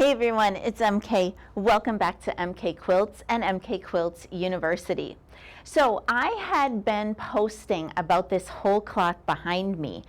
Hey everyone, it's MK. Welcome back to MK Quilts and MK Quilts University. So I had been posting about this whole cloth behind me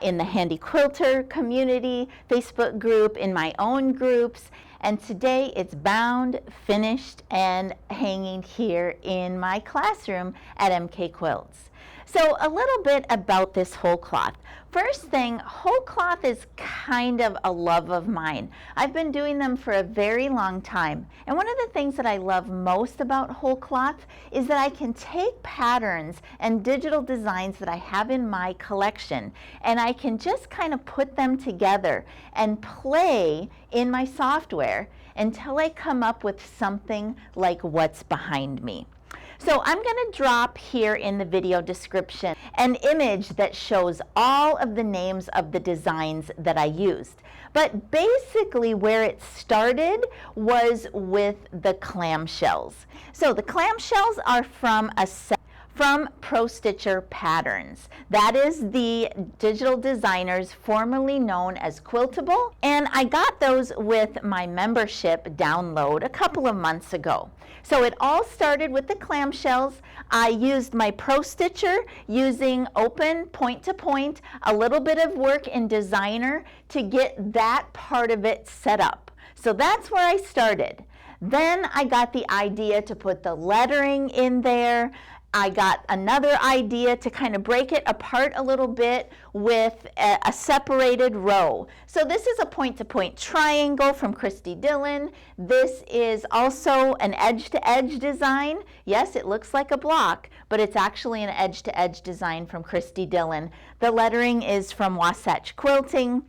in the Handy Quilter community, Facebook group, in my own groups, and today it's bound, finished, and hanging here in my classroom at MK Quilts. So a little bit about this whole cloth. First thing, whole cloth is kind of a love of mine. I've been doing them for a very long time. And one of the things that I love most about whole cloth is that I can take patterns and digital designs that I have in my collection, and I can just kind of put them together and play in my software until I come up with something like what's behind me. So I'm going to drop here in the video description an image that shows all of the names of the designs that I used. But basically where it started was with the clamshells. So the clamshells are from a set from Pro Stitcher Patterns. That is the digital designers formerly known as Quiltable, and I got those with my membership download a couple of months ago. So it all started with the clamshells. I used my Pro Stitcher using open point to point, a little bit of work in Designer to get that part of it set up. So that's where I started. Then I got the idea to put the lettering in there. I got another idea to kind of break it apart a little bit with a separated row. So this is a point-to-point triangle from Christy Dillon. This is also an edge-to-edge design. Yes, it looks like a block, but it's actually an edge-to-edge design from Christy Dillon. The lettering is from Wasatch Quilting.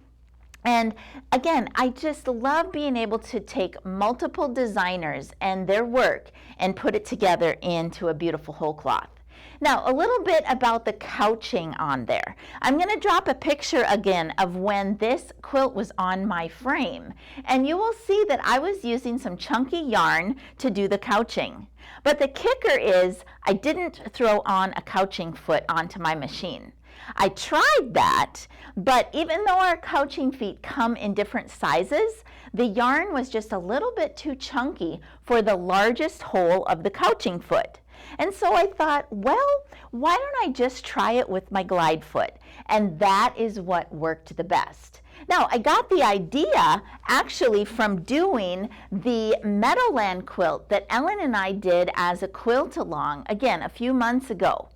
And again, I just love being able to take multiple designers and their work and put it together into a beautiful whole cloth. Now, a little bit about the couching on there. I'm going to drop a picture again of when this quilt was on my frame. And you will see that I was using some chunky yarn to do the couching. But the kicker is I didn't throw on a couching foot onto my machine. I tried that, but even though our couching feet come in different sizes, the yarn was just a little bit too chunky for the largest hole of the couching foot. And so I thought, well, why don't I just try it with my glide foot? And that is what worked the best. Now, I got the idea actually from doing the Meadowland quilt that Ellen and I did as a quilt along, again, a few months ago.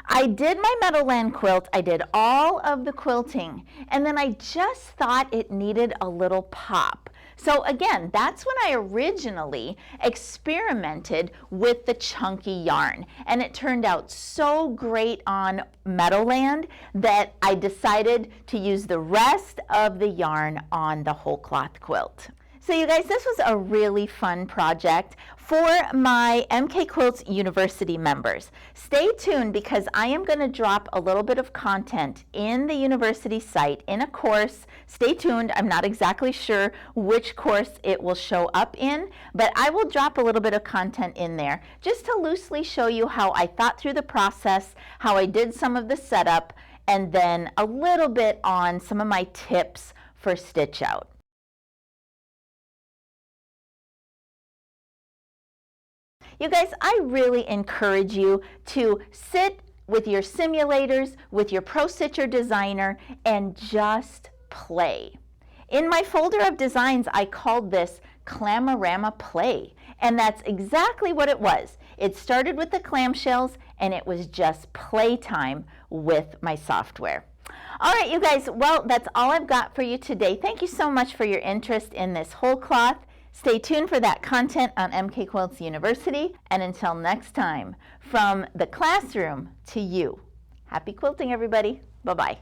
I did my Meadowland quilt, I did all of the quilting, and then I just thought it needed a little pop. So again, that's when I originally experimented with the chunky yarn, and it turned out so great on Meadowland that I decided to use the rest of the yarn on the whole cloth quilt. So you guys, this was a really fun project for my MK Quilts University members. Stay tuned because I am going to drop a little bit of content in the university site in a course. Stay tuned. I'm not exactly sure which course it will show up in, but I will drop a little bit of content in there just to loosely show you how I thought through the process, how I did some of the setup, and then a little bit on some of my tips for stitch out. You guys, I really encourage you to sit with your simulators, with your Pro Stitcher Designer, and just play. In my folder of designs, I called this Clamorama Play, and that's exactly what it was. It started with the clamshells, and it was just playtime with my software. All right, you guys, well, that's all I've got for you today. Thank you so much for your interest in this whole cloth. Stay tuned for that content on MK Quilts University, and until next time, from the classroom to you. Happy quilting, everybody. Bye-bye.